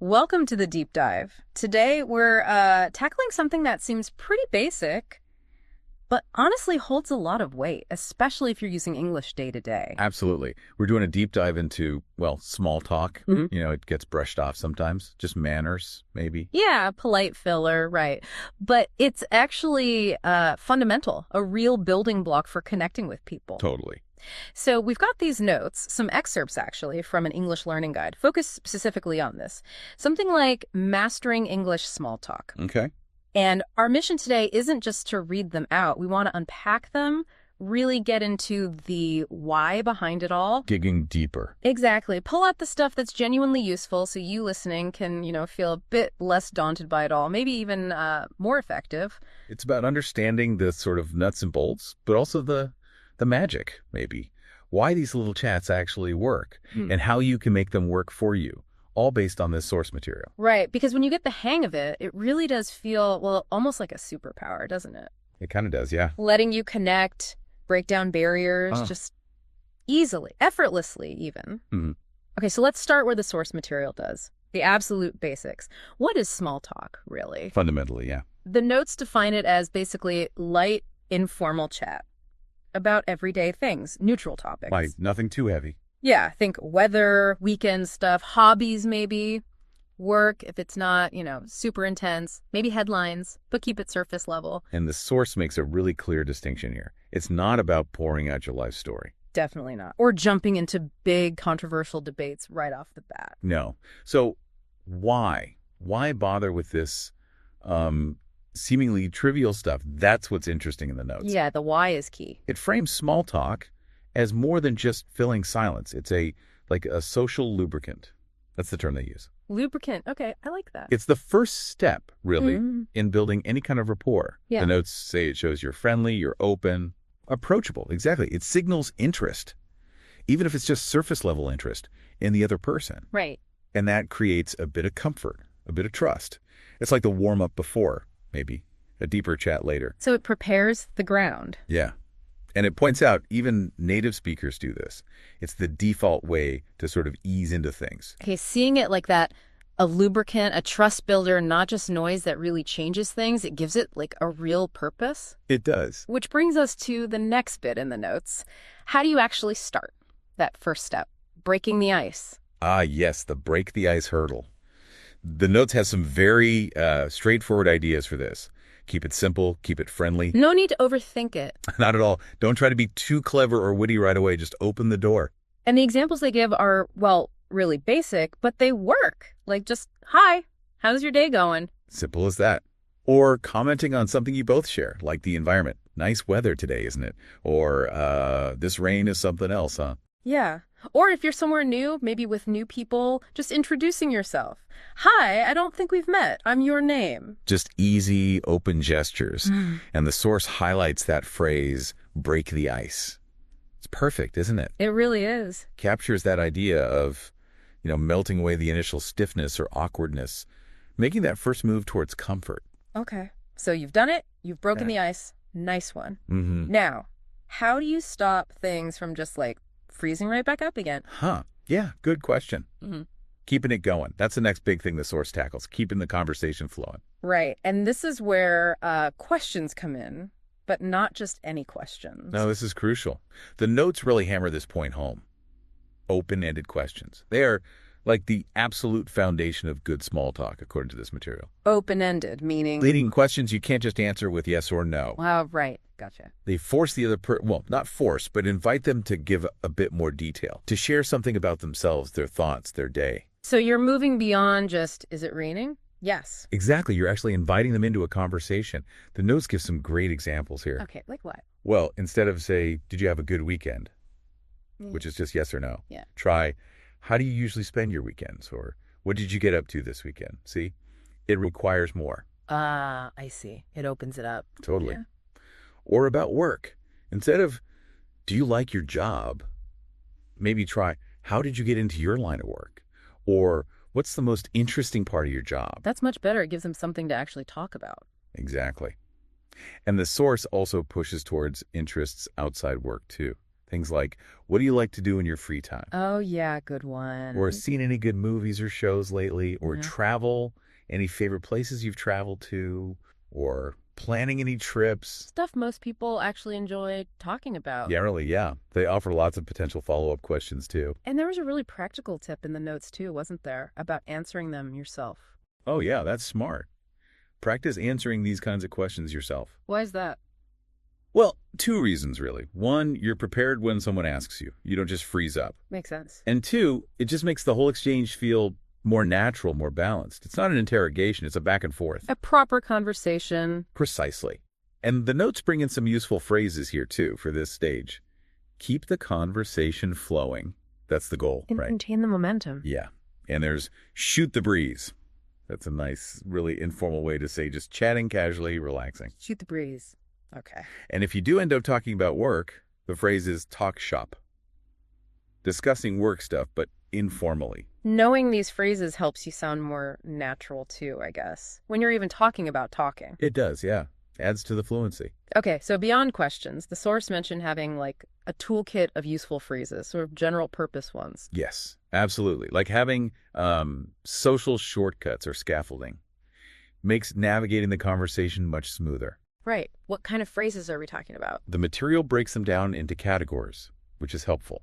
Welcome to the deep dive. Today we're tackling something that seems pretty basic, but honestly holds a lot of weight, especially if you're using English day to day. Absolutely. We're doing a deep dive into, well, small talk. It gets brushed off sometimes. Just manners, maybe. Yeah, polite filler, right. But it's actually fundamental, a real building block for connecting with people. Totally. So we've got these notes, some excerpts actually from an English learning guide, focused specifically on this. Something like mastering English small talk. Okay. And our mission today isn't just to read them out. We want to unpack them, really get into the why behind it all. Digging deeper. Exactly. Pull out the stuff that's genuinely useful so you listening can, feel a bit less daunted by it all, maybe even more effective. It's about understanding the sort of nuts and bolts, but also the magic, maybe. Why these little chats actually work and how you can make them work for you. All based on this source material. Right, because when you get the hang of it, it really does feel, well, almost like a superpower, doesn't it? It kind of does, yeah. Letting you connect, break down barriers, just easily, effortlessly even. Okay, so let's start where the source material does. The absolute basics. What is small talk, really? Fundamentally, yeah. The notes define it as basically light, informal chat about everyday things, neutral topics. Light, nothing too heavy. Yeah, think weather, weekend stuff, hobbies maybe, work if it's not, super intense, maybe headlines, but keep it surface level. And the source makes a really clear distinction here. It's not about pouring out your life story. Definitely not. Or jumping into big controversial debates right off the bat. No. So why? Why bother with this seemingly trivial stuff? That's what's interesting in the notes. Yeah, the why is key. It frames small talk as more than just filling silence. It's like a social lubricant. That's the term they use. Lubricant. Okay, I like that. It's the first step, really, in building any kind of rapport. Yeah. The notes say it shows you're friendly, you're open, approachable. Exactly. It signals interest, even if it's just surface level interest in the other person. Right. And that creates a bit of comfort, a bit of trust. It's like the warm up before, maybe, a deeper chat later. So it prepares the ground. Yeah. And it points out even native speakers do this. It's the default way to sort of ease into things. Okay, seeing it like that, a lubricant, a trust builder, not just noise that really changes things, it gives it like a real purpose. It does. Which brings us to the next bit in the notes. How do you actually start that first step? Breaking the ice. Ah, yes, the break the ice hurdle. The notes has some very straightforward ideas for this. Keep it simple, keep it friendly. No need to overthink it. Not at all. Don't try to be too clever or witty right away. Just open the door. And the examples they give are, well, really basic, but they work. Like just, hi, how's your day going? Simple as that. Or commenting on something you both share, like the environment. Nice weather today, isn't it? Or this rain is something else, huh? Yeah. Or if you're somewhere new, maybe with new people, just introducing yourself. Hi, I don't think we've met. I'm your name. Just easy, open gestures. And the source highlights that phrase, break the ice. It's perfect, isn't it? It really is. Captures that idea of, melting away the initial stiffness or awkwardness, making that first move towards comfort. Okay. So you've done it. You've broken the ice. Nice one. Now, how do you stop things from just freezing right back up again? Yeah, good question. Keeping it going. That's the next big thing the source tackles, keeping the conversation flowing. Right. And this is where questions come in, but not just any questions. No, this is crucial. The notes really hammer this point home. Open-ended questions. They are like the absolute foundation of good small talk, according to this material. Open-ended, meaning? Leading questions you can't just answer with yes or no. Wow, right. Gotcha. They force the other well, not force, but invite them to give a bit more detail, to share something about themselves, their thoughts, their day. So you're moving beyond just, is it raining? Yes. Exactly. You're actually inviting them into a conversation. The notes give some great examples here. Okay, like what? Well, instead of say, did you have a good weekend? Which is just yes or no. Yeah. Try, how do you usually spend your weekends? Or what did you get up to this weekend? See, it requires more. I see. It opens it up. Totally. Yeah. Or about work. Instead of, do you like your job? Maybe try, how did you get into your line of work? Or what's the most interesting part of your job? That's much better. It gives them something to actually talk about. Exactly. And the source also pushes towards interests outside work, too. Things like, what do you like to do in your free time? Oh, yeah, good one. Or seen any good movies or shows lately? Or travel, any favorite places you've traveled to? Or planning any trips? Stuff most people actually enjoy talking about. Generally, yeah. They offer lots of potential follow-up questions, too. And there was a really practical tip in the notes, too, wasn't there? About answering them yourself. Oh, yeah, that's smart. Practice answering these kinds of questions yourself. Why is that? Well, two reasons, really. One, you're prepared when someone asks you. You don't just freeze up. Makes sense. And two, it just makes the whole exchange feel more natural, more balanced. It's not an interrogation. It's a back and forth. A proper conversation. Precisely. And the notes bring in some useful phrases here, too, for this stage. Keep the conversation flowing. That's the goal, And right? maintain the momentum. Yeah. And there's shoot the breeze. That's a nice, really informal way to say just chatting casually, relaxing. Shoot the breeze. Okay. And if you do end up talking about work, the phrase is talk shop. Discussing work stuff, but informally. Knowing these phrases helps you sound more natural, too, I guess. When you're even talking about talking. It does, yeah. Adds to the fluency. Okay, so beyond questions, the source mentioned having like a toolkit of useful phrases, sort of general purpose ones. Yes, absolutely. Like having social shortcuts or scaffolding makes navigating the conversation much smoother. Right. What kind of phrases are we talking about? The material breaks them down into categories, which is helpful.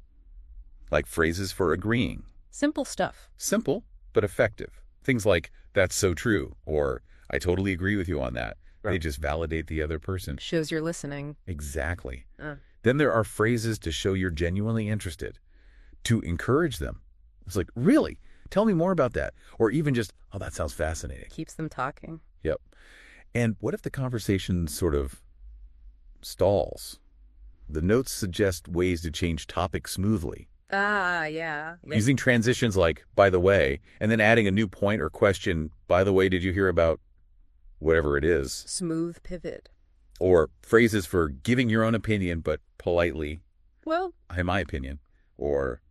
Like phrases for agreeing. Simple stuff. Simple, but effective. Things like, that's so true, or I totally agree with you on that. Right. They just validate the other person. Shows you're listening. Exactly. Then there are phrases to show you're genuinely interested, to encourage them. It's like, really? Tell me more about that. Or even just, oh, that sounds fascinating. Keeps them talking. Yep. And what if the conversation sort of stalls? The notes suggest ways to change topics smoothly. Ah, yeah. Using transitions like, by the way, and then adding a new point or question, by the way, did you hear about whatever it is? Smooth pivot. Or phrases for giving your own opinion, but politely. Well, in my opinion. Or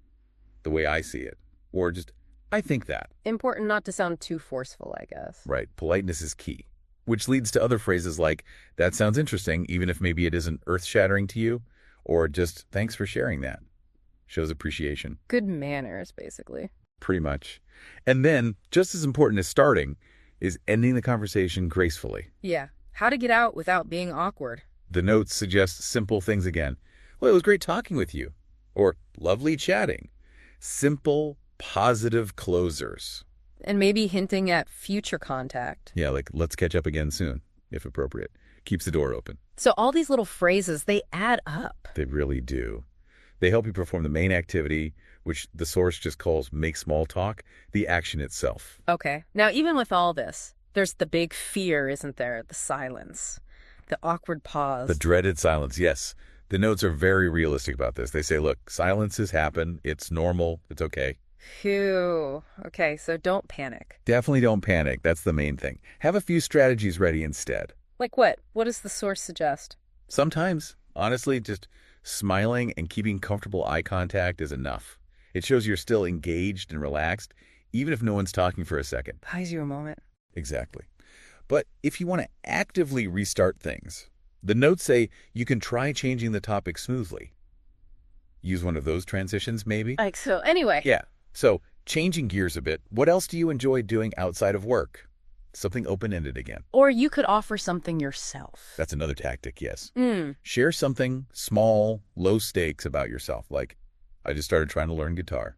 the way I see it. Or just, I think that. Important not to sound too forceful, I guess. Right. Politeness is key. Which leads to other phrases like, that sounds interesting, even if maybe it isn't earth-shattering to you. Or just, thanks for sharing that. Shows appreciation. Good manners, basically. Pretty much. And then, just as important as starting, is ending the conversation gracefully. Yeah. How to get out without being awkward. The notes suggest simple things again. Well, it was great talking with you. Or lovely chatting. Simple, positive closers. And maybe hinting at future contact. Yeah, like, let's catch up again soon, if appropriate. Keeps the door open. So all these little phrases, they add up. They really do. They help you perform the main activity, which the source just calls make small talk, the action itself. Okay. Now, even with all this, there's the big fear, isn't there? The silence. The awkward pause. The dreaded silence, yes. The notes are very realistic about this. They say, look, silences happen. It's normal. It's okay. Phew. Okay, so don't panic. Definitely don't panic. That's the main thing. Have a few strategies ready instead. Like what? What does the source suggest? Sometimes, honestly, just smiling and keeping comfortable eye contact is enough. It shows you're still engaged and relaxed, even if no one's talking for a second. Buys you a moment. Exactly. But if you want to actively restart things, the notes say you can try changing the topic smoothly. Use one of those transitions, maybe? Like so. Anyway. Yeah. So, changing gears a bit, what else do you enjoy doing outside of work? Something open-ended again. Or you could offer something yourself. That's another tactic, yes. Share something small, low stakes about yourself, like, I just started trying to learn guitar.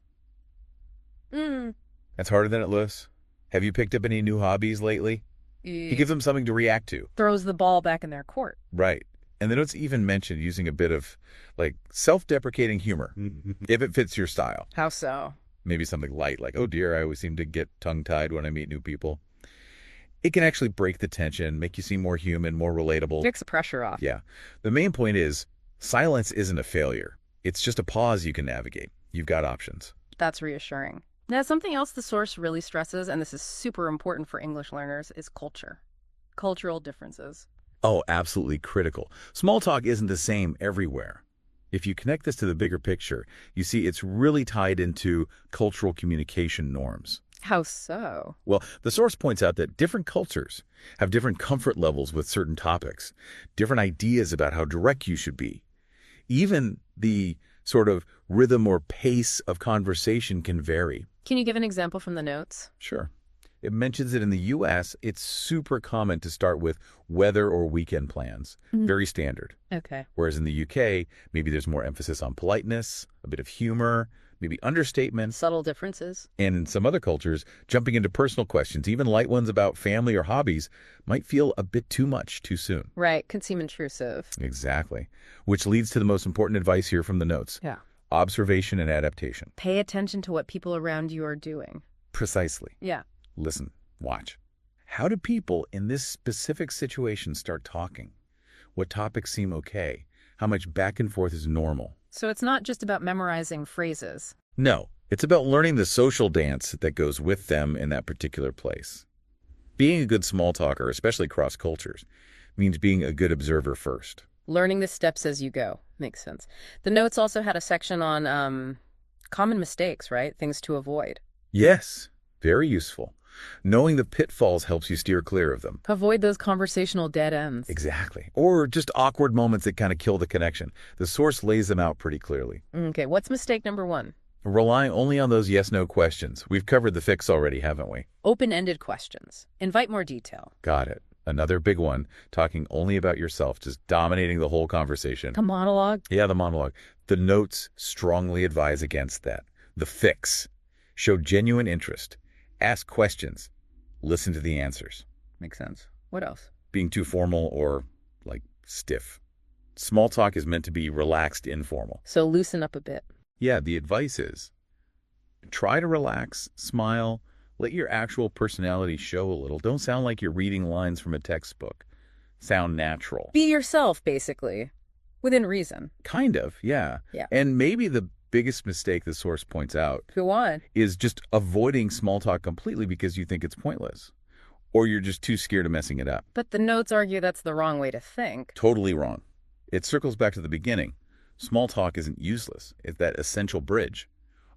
That's harder than it looks. Have you picked up any new hobbies lately? He gives them something to react to. Throws the ball back in their court. Right. And the notes even mentioned using a bit of, like, self-deprecating humor, if it fits your style. How so? Maybe something light, like, oh dear, I always seem to get tongue-tied when I meet new people. It can actually break the tension, make you seem more human, more relatable. Takes the pressure off. Yeah. The main point is, silence isn't a failure. It's just a pause you can navigate. You've got options. That's reassuring. Now, something else the source really stresses, and this is super important for English learners, is culture. Cultural differences. Oh, absolutely critical. Small talk isn't the same everywhere. If you connect this to the bigger picture, you see it's really tied into cultural communication norms. How so? Well, the source points out that different cultures have different comfort levels with certain topics, different ideas about how direct you should be. Even the sort of rhythm or pace of conversation can vary. Can you give an example from the notes? Sure. It mentions that in the U.S., it's super common to start with weather or weekend plans. Very standard. Okay. Whereas in the U.K., maybe there's more emphasis on politeness, a bit of humor, maybe understatement. Subtle differences. And in some other cultures, jumping into personal questions, even light ones about family or hobbies, might feel a bit too much too soon. Right. Can seem intrusive. Exactly. Which leads to the most important advice here from the notes. Yeah. Observation and adaptation. Pay attention to what people around you are doing. Precisely. Yeah. Listen, watch. How do people in this specific situation start talking? What topics seem okay? How much back and forth is normal? So it's not just about memorizing phrases. No, it's about learning the social dance that goes with them in that particular place. Being a good small talker, especially cross cultures, means being a good observer first. Learning the steps as you go. Makes sense. The notes also had a section on common mistakes, right? Things to avoid. Yes, very useful. Knowing the pitfalls helps you steer clear of them. Avoid those conversational dead ends. Exactly. Or just awkward moments that kind of kill the connection. The source lays them out pretty clearly. Okay, what's mistake number 1? Relying only on those yes-no questions. We've covered the fix already, haven't we? Open-ended questions. Invite more detail. Got it. Another big one, talking only about yourself, just dominating the whole conversation. The monologue? Yeah, the monologue. The notes strongly advise against that. The fix. Show genuine interest. Ask questions. Listen to the answers. Makes sense. What else? Being too formal or, stiff. Small talk is meant to be relaxed, informal. So loosen up a bit. Yeah, the advice is try to relax, smile, let your actual personality show a little. Don't sound like you're reading lines from a textbook. Sound natural. Be yourself, basically. Within reason. Kind of, yeah. Yeah. And maybe the biggest mistake the source points out Go on. is just avoiding small talk completely because you think it's pointless. Or you're just too scared of messing it up. But the notes argue that's the wrong way to think. Totally wrong. It circles back to the beginning. Small talk isn't useless. It's that essential bridge.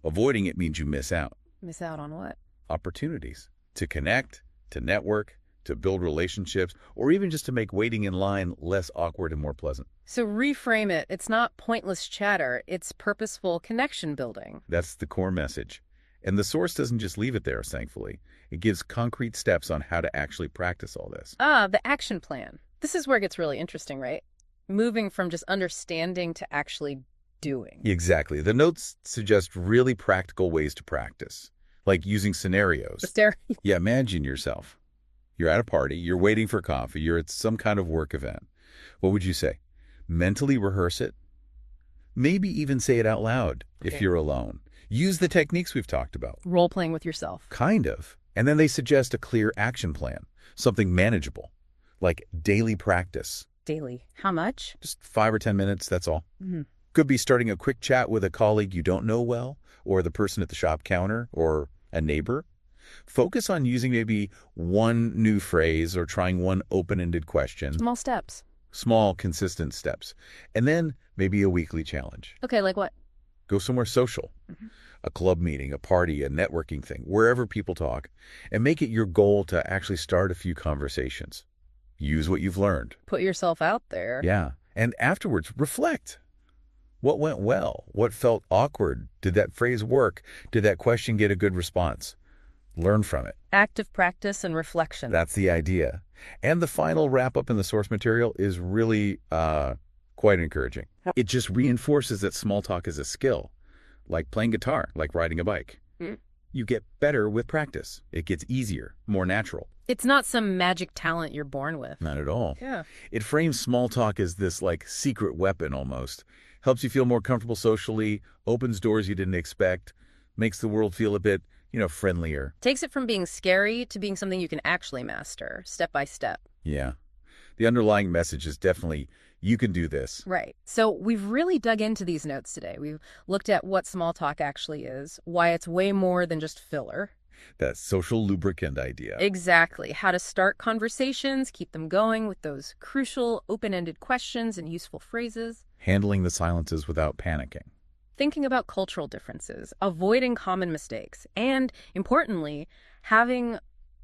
Avoiding it means you miss out. Miss out on what? Opportunities to connect, to network, to build relationships, or even just to make waiting in line less awkward and more pleasant. So reframe it. It's not pointless chatter. It's purposeful connection building. That's the core message. And the source doesn't just leave it there, thankfully. It gives concrete steps on how to actually practice all this. The action plan. This is where it gets really interesting, right? Moving from just understanding to actually doing. Exactly. The notes suggest really practical ways to practice, like using scenarios. Yeah, imagine yourself. You're at a party, you're waiting for coffee, you're at some kind of work event. What would you say? Mentally rehearse it. Maybe even say it out loud if you're alone. Use the techniques we've talked about. Role-playing with yourself. Kind of. And then they suggest a clear action plan, something manageable, like daily practice. Daily. How much? Just 5 or 10 minutes, that's all. Mm-hmm. Could be starting a quick chat with a colleague you don't know well, or the person at the shop counter, or a neighbor. Focus on using maybe one new phrase or trying one open-ended question. Small steps. Small, consistent steps. And then maybe a weekly challenge. Okay, like what? Go somewhere social. Mm-hmm. A club meeting, a party, a networking thing, wherever people talk. And make it your goal to actually start a few conversations. Use what you've learned. Put yourself out there. Yeah. And afterwards, reflect. What went well? What felt awkward? Did that phrase work? Did that question get a good response? Learn from it. Active practice and reflection. That's the idea. And the final wrap-up in the source material is really quite encouraging. It just reinforces that small talk is a skill, like playing guitar, like riding a bike. Mm. You get better with practice. It gets easier, more natural. It's not some magic talent you're born with. Not at all. Yeah. It frames small talk as this secret weapon almost. Helps you feel more comfortable socially, opens doors you didn't expect, makes the world feel a bit, friendlier. Takes it from being scary to being something you can actually master, step by step. Yeah. The underlying message is definitely, you can do this. Right. So we've really dug into these notes today. We've looked at what small talk actually is, why it's way more than just filler. That social lubricant idea. Exactly. How to start conversations, keep them going with those crucial open-ended questions and useful phrases. Handling the silences without panicking. Thinking about cultural differences, avoiding common mistakes, and, importantly, having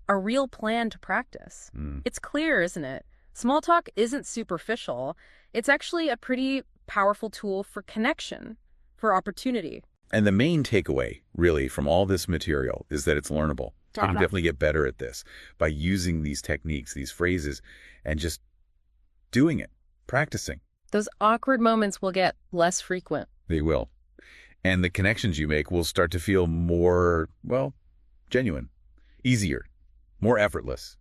a real plan to practice. It's clear, isn't it? Small talk isn't superficial. It's actually a pretty powerful tool for connection, for opportunity. And the main takeaway, really, from all this material is that it's learnable. You can definitely get better at this by using these techniques, these phrases, and just doing it, practicing. Those awkward moments will get less frequent. They will. And the connections you make will start to feel more, well, genuine, easier, more effortless.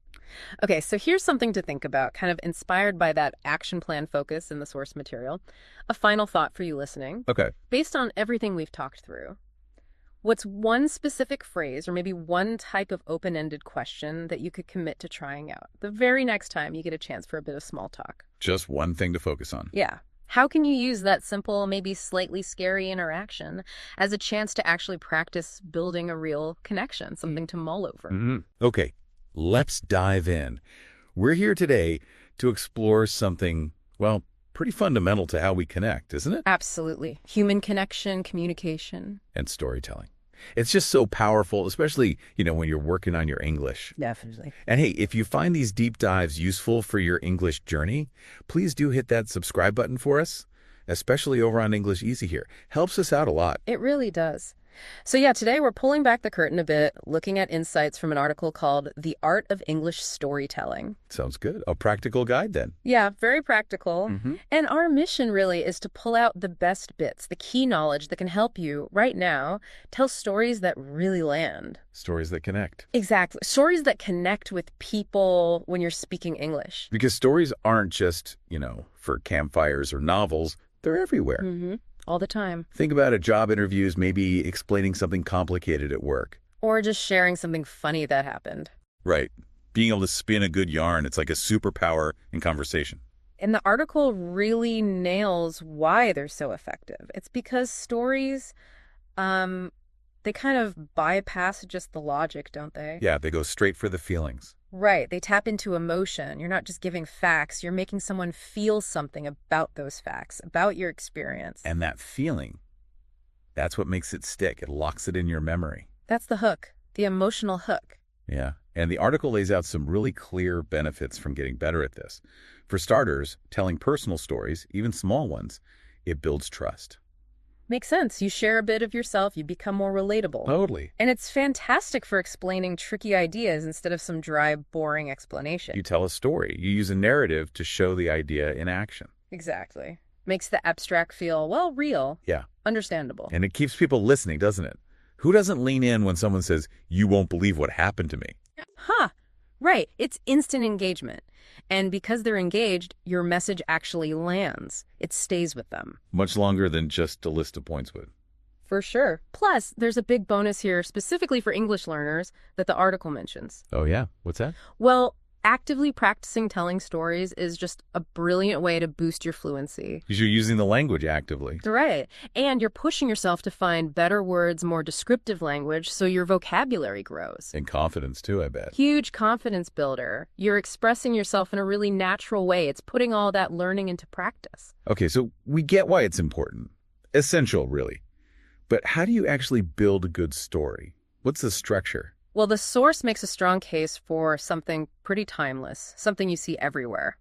Okay, so here's something to think about, kind of inspired by that action plan focus in the source material. A final thought for you listening. Okay. Based on everything we've talked through, what's one specific phrase or maybe one type of open-ended question that you could commit to trying out the very next time you get a chance for a bit of small talk? Just one thing to focus on. Yeah. How can you use that simple, maybe slightly scary interaction as a chance to actually practice building a real connection, something to mull over? Okay, let's dive in. We're here today to explore something, well, pretty fundamental to how we connect, isn't it? Absolutely. Human connection, communication. And storytelling. It's just so powerful, especially, when you're working on your English. Definitely. And hey, if you find these deep dives useful for your English journey, please do hit that subscribe button for us, especially over on English Easy here. Helps us out a lot. It really does. So yeah, today we're pulling back the curtain a bit, looking at insights from an article called The Art of English Storytelling. Sounds good. A practical guide then. Yeah, very practical. And our mission really is to pull out the best bits, the key knowledge that can help you right now tell stories that really land. Stories that connect. Exactly. Stories that connect with people when you're speaking English. Because stories aren't just, for campfires or novels. They're everywhere. All the time. Think about it, job interviews, maybe explaining something complicated at work. Or just sharing something funny that happened. Right. Being able to spin a good yarn, it's like a superpower in conversation. And the article really nails why they're so effective. It's because stories, they kind of bypass just the logic, don't they? Yeah, they go straight for the feelings. Right. They tap into emotion. You're not just giving facts. You're making someone feel something about those facts, about your experience. And that feeling, that's what makes it stick. It locks it in your memory. That's the hook, the emotional hook. Yeah. And the article lays out some really clear benefits from getting better at this. For starters, telling personal stories, even small ones, it builds trust. Makes sense. You share a bit of yourself, you become more relatable. Totally. And it's fantastic for explaining tricky ideas instead of some dry, boring explanation. You tell a story. You use a narrative to show the idea in action. Exactly. Makes the abstract feel, well, real. Yeah. Understandable. And it keeps people listening, doesn't it? Who doesn't lean in when someone says, "You won't believe what happened to me"? Huh. Right. It's instant engagement. And because they're engaged, your message actually lands. It stays with them. Much longer than just a list of points would. For sure. Plus, there's a big bonus here specifically for English learners that the article mentions. Oh, yeah? What's that? Well, actively practicing telling stories is just a brilliant way to boost your fluency. Because you're using the language actively. Right. And you're pushing yourself to find better words, more descriptive language, so your vocabulary grows. And confidence, too, I bet. Huge confidence builder. You're expressing yourself in a really natural way. It's putting all that learning into practice. Okay, so we get why it's important. Essential, really. But how do you actually build a good story? What's the structure? Well, the source makes a strong case for something pretty timeless, something you see everywhere.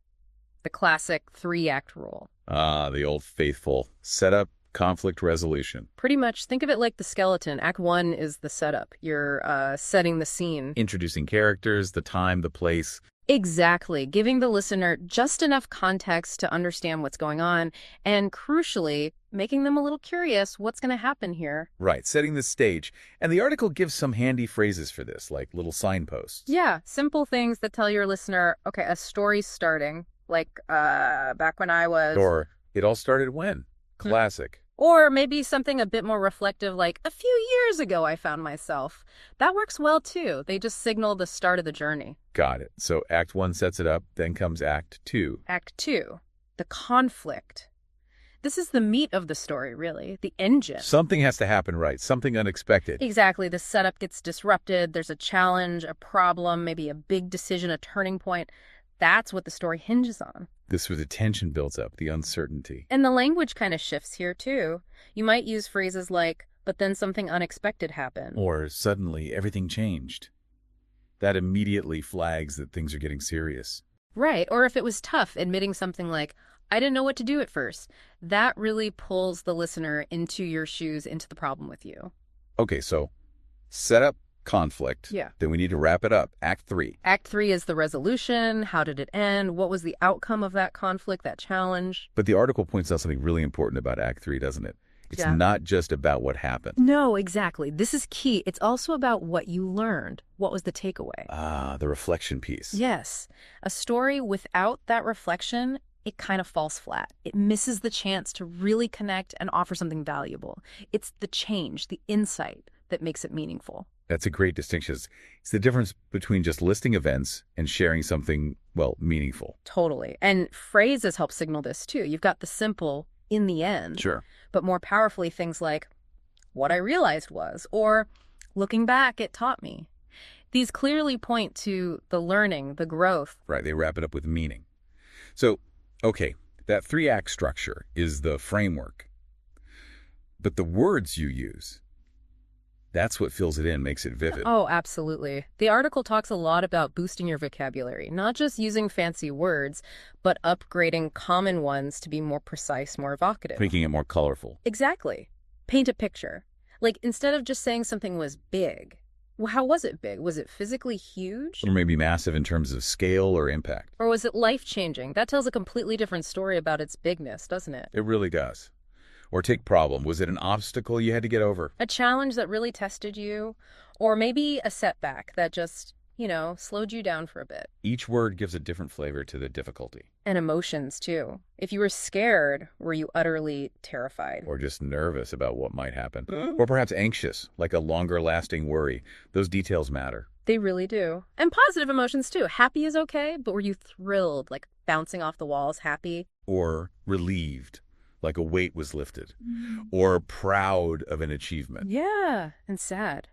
The classic 3-act rule. Ah, the old faithful setup, conflict resolution. Pretty much, think of it like the skeleton. Act 1 is the setup. You're setting the scene. Introducing characters, the time, the place. Exactly. Giving the listener just enough context to understand what's going on, and crucially, making them a little curious what's going to happen here. Right, setting the stage. And the article gives some handy phrases for this, like little signposts. Yeah, simple things that tell your listener, okay, a story's starting, like back when I was... Or, it all started when? Classic. Or maybe something a bit more reflective, like, a few years ago I found myself. That works well, too. They just signal the start of the journey. Got it. So Act 1 sets it up, then comes Act 2. Act 2, the conflict. This is the meat of the story, really, the engine. Something has to happen, right? Something unexpected. Exactly. The setup gets disrupted. There's a challenge, a problem, maybe a big decision, a turning point. That's what the story hinges on. This is where the tension builds up, the uncertainty. And the language kind of shifts here, too. You might use phrases like, but then something unexpected happened. Or suddenly everything changed. That immediately flags that things are getting serious. Right. Or if it was tough, admitting something like, I didn't know what to do at first. That really pulls the listener into your shoes, into the problem with you. Okay, so set up conflict. Yeah. Then we need to wrap it up. Act 3. Act 3 is the resolution. How did it end? What was the outcome of that conflict, that challenge? But the article points out something really important about Act 3, doesn't it? It's not just about what happened. No, exactly. This is key. It's also about what you learned. What was the takeaway? Ah, the reflection piece. Yes. A story without that reflection, it kind of falls flat. It misses the chance to really connect and offer something valuable. It's the change, the insight that makes it meaningful. That's a great distinction. It's the difference between just listing events and sharing something, well, meaningful. Totally. And phrases help signal this too. You've got the simple, in the end. Sure. But more powerfully, things like, what I realized was, or looking back, it taught me. These clearly point to the learning, the growth. Right, they wrap it up with meaning. So, okay, that 3-act structure is the framework. But the words you use, that's what fills it in, makes it vivid. Oh, absolutely. The article talks a lot about boosting your vocabulary, not just using fancy words, but upgrading common ones to be more precise, more evocative. Making it more colorful. Exactly. Paint a picture. Like, instead of just saying something was big, well, how was it big? Was it physically huge? Or maybe massive in terms of scale or impact. Or was it life-changing? That tells a completely different story about its bigness, doesn't it? It really does. Or take problem. Was it an obstacle you had to get over? A challenge that really tested you? Or maybe a setback that just, slowed you down for a bit. Each word gives a different flavor to the difficulty. And emotions, too. If you were scared, were you utterly terrified? Or just nervous about what might happen. Or perhaps anxious, like a longer-lasting worry. Those details matter. They really do. And positive emotions, too. Happy is okay, but were you thrilled, like bouncing off the walls, happy? Or relieved, like a weight was lifted. Or proud of an achievement. Yeah, and sad.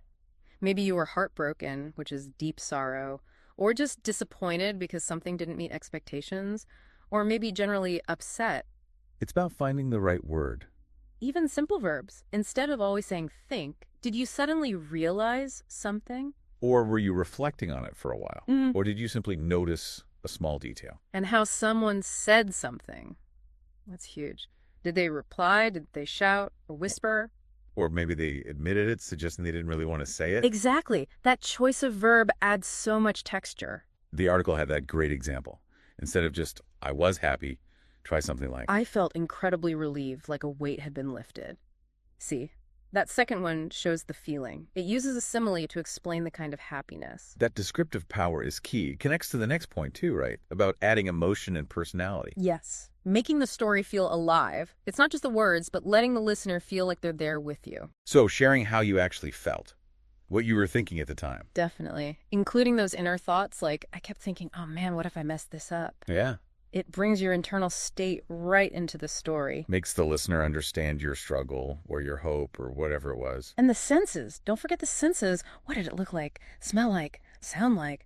Maybe you were heartbroken, which is deep sorrow, or just disappointed because something didn't meet expectations, or maybe generally upset. It's about finding the right word. Even simple verbs. Instead of always saying think, did you suddenly realize something? Or were you reflecting on it for a while? Or did you simply notice a small detail? And how someone said something. That's huge. Did they reply? Did they shout or whisper? Or maybe they admitted it, suggesting they didn't really want to say it. Exactly. That choice of verb adds so much texture. The article had that great example. Instead of just, I was happy, try something like, I felt incredibly relieved, like a weight had been lifted. See, that second one shows the feeling. It uses a simile to explain the kind of happiness. That descriptive power is key. It connects to the next point too, right? About adding emotion and personality. Yes. Making the story feel alive. It's not just the words, but letting the listener feel like they're there with you. So sharing how you actually felt, what you were thinking at the time. Definitely. Including those inner thoughts like, I kept thinking, oh man, what if I messed this up? Yeah. It brings your internal state right into the story. Makes the listener understand your struggle or your hope or whatever it was. And the senses. Don't forget the senses. What did it look like, smell like, sound like?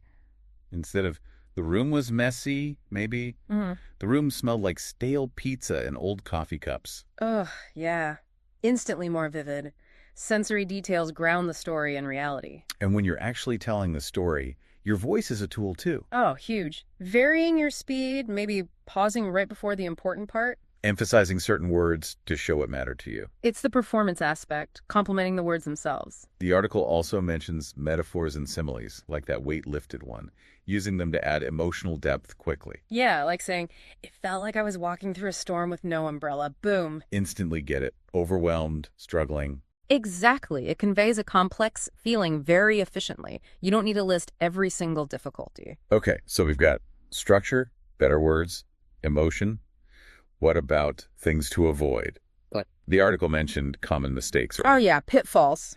Instead of, the room was messy, maybe. The room smelled like stale pizza and old coffee cups. Ugh, yeah. Instantly more vivid. Sensory details ground the story in reality. And when you're actually telling the story, your voice is a tool too. Oh, huge. Varying your speed, maybe pausing right before the important part. Emphasizing certain words to show what mattered to you. It's the performance aspect, complementing the words themselves. The article also mentions metaphors and similes, like that weight-lifted one, using them to add emotional depth quickly. Yeah, like saying, it felt like I was walking through a storm with no umbrella. Boom. Instantly get it. Overwhelmed, struggling. Exactly. It conveys a complex feeling very efficiently. You don't need to list every single difficulty. Okay, so we've got structure, better words, emotion. What about things to avoid? What? The article mentioned common mistakes. Oh, yeah, pitfalls.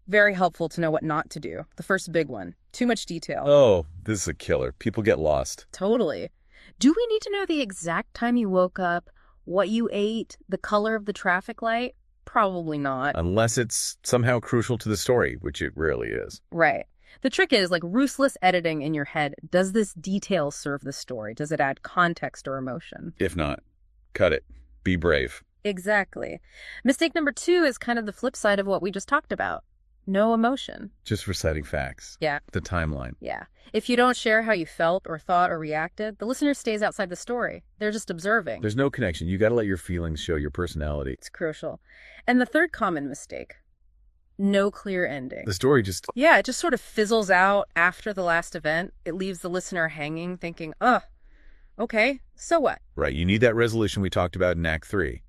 Very helpful to know what not to do. The first big one. Too much detail. Oh, this is a killer. People get lost. Totally. Do we need to know the exact time you woke up, what you ate, the color of the traffic light? Probably not. Unless it's somehow crucial to the story, which it rarely is. Right. The trick is, like ruthless editing in your head, does this detail serve the story? Does it add context or emotion? If not, cut it. Be brave. Exactly. Mistake number 2 is kind of the flip side of what we just talked about. No emotion. Just reciting facts. Yeah. The timeline. Yeah. If you don't share how you felt or thought or reacted, the listener stays outside the story. They're just observing. There's no connection. You got to let your feelings show your personality. It's crucial. And the third common mistake, no clear ending. The story just... Yeah, it just sort of fizzles out after the last event. It leaves the listener hanging, thinking, okay, so what? Right. You need that resolution we talked about in Act 3.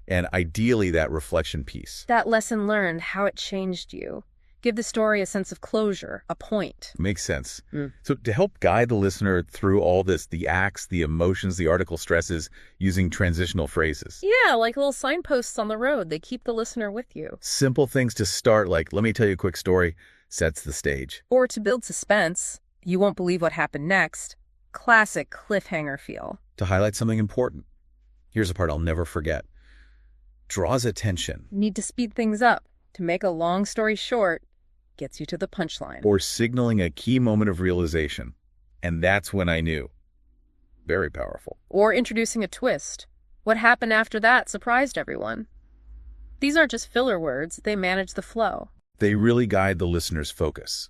And ideally, that reflection piece. That lesson learned, how it changed you. Give the story a sense of closure, a point. Makes sense. So to help guide the listener through all this, the acts, the emotions, the article stresses, using transitional phrases. Yeah, like little signposts on the road. They keep the listener with you. Simple things to start, like, let me tell you a quick story, sets the stage. Or to build suspense, you won't believe what happened next. Classic cliffhanger feel. To highlight something important. Here's a part I'll never forget. Draws attention. Need to speed things up. To make a long story short, gets you to the punchline. Or signaling a key moment of realization. And that's when I knew. Very powerful. Or introducing a twist. What happened after that surprised everyone. These aren't just filler words, they manage the flow. They really guide the listener's focus.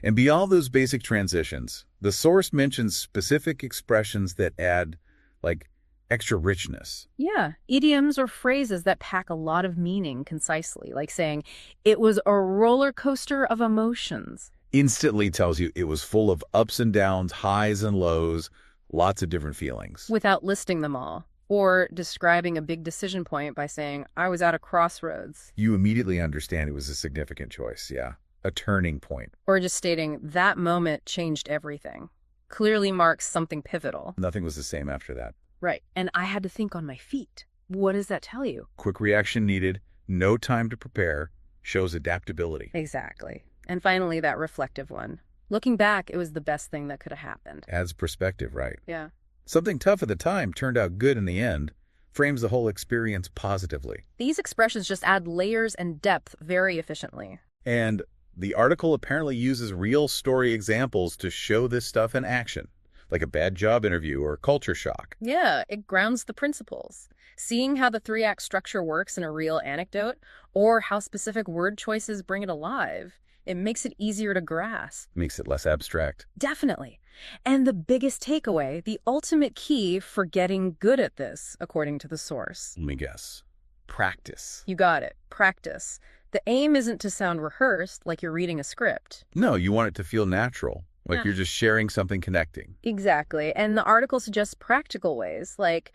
And beyond those basic transitions, the source mentions specific expressions that add, like, extra richness. Yeah, idioms or phrases that pack a lot of meaning concisely, like saying, it was a roller coaster of emotions. Instantly tells you it was full of ups and downs, highs and lows, lots of different feelings. Without listing them all. Or describing a big decision point by saying, I was at a crossroads. You immediately understand it was a significant choice, yeah. A turning point. Or just stating, that moment changed everything. Clearly marks something pivotal. Nothing was the same after that. Right. And I had to think on my feet. What does that tell you? Quick reaction needed, no time to prepare, shows adaptability. Exactly. And finally, that reflective one. Looking back, it was the best thing that could have happened. Adds perspective, right? Yeah. Something tough at the time turned out good in the end, frames the whole experience positively. These expressions just add layers and depth very efficiently. And the article apparently uses real story examples to show this stuff in action, like a bad job interview or culture shock. Yeah, it grounds the principles. Seeing how the three-act structure works in a real anecdote, or how specific word choices bring it alive, it makes it easier to grasp. Makes it less abstract. Definitely. And the biggest takeaway, the ultimate key for getting good at this, according to the source. Let me guess. Practice. You got it. Practice. The aim isn't to sound rehearsed, like you're reading a script. No, you want it to feel natural, like you're just sharing something connecting. Exactly. And the article suggests practical ways, like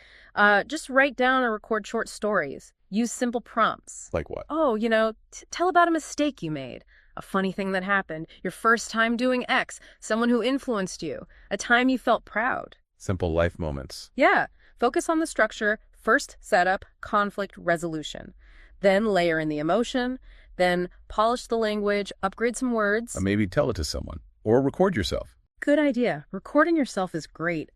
just write down or record short stories. Use simple prompts. Like what? Oh, tell about a mistake you made. A funny thing that happened. Your first time doing X. Someone who influenced you. A time you felt proud. Simple life moments. Yeah. Focus on the structure. First setup, conflict, resolution. Then layer in the emotion. Then polish the language, upgrade some words. Or maybe tell it to someone. Or record yourself. Good idea. Recording yourself is great.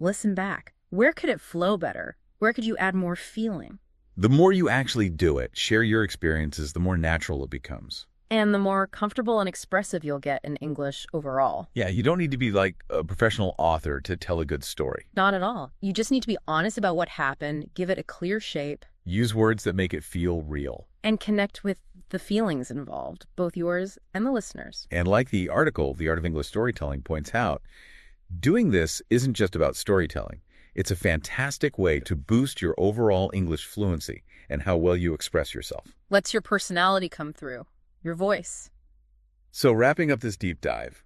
Listen back. Where could it flow better? Where could you add more feeling? The more you actually do it, share your experiences, the more natural it becomes. And the more comfortable and expressive you'll get in English overall. Yeah, you don't need to be like a professional author to tell a good story. Not at all. You just need to be honest about what happened, give it a clear shape. Use words that make it feel real. And connect with the feelings involved, both yours and the listeners. And like the article, The Art of English Storytelling points out, doing this isn't just about storytelling. It's a fantastic way to boost your overall English fluency and how well you express yourself. Lets your personality come through. Your voice. So wrapping up this deep dive,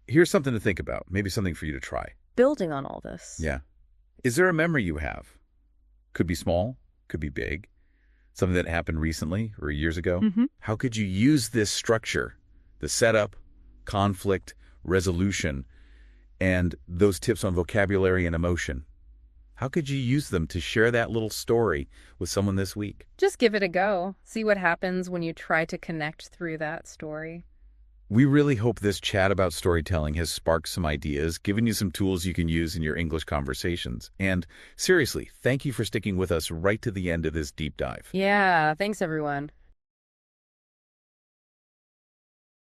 here's something to think about, maybe something for you to try. Building on all this. Yeah. Is there a memory you have? Could be small, could be big, something that happened recently or years ago. How could you use this structure, the setup, conflict, resolution, and those tips on vocabulary and emotion? How could you use them to share that little story with someone this week? Just give it a go. See what happens when you try to connect through that story. We really hope this chat about storytelling has sparked some ideas, given you some tools you can use in your English conversations. And seriously, thank you for sticking with us right to the end of this deep dive. Yeah, thanks everyone.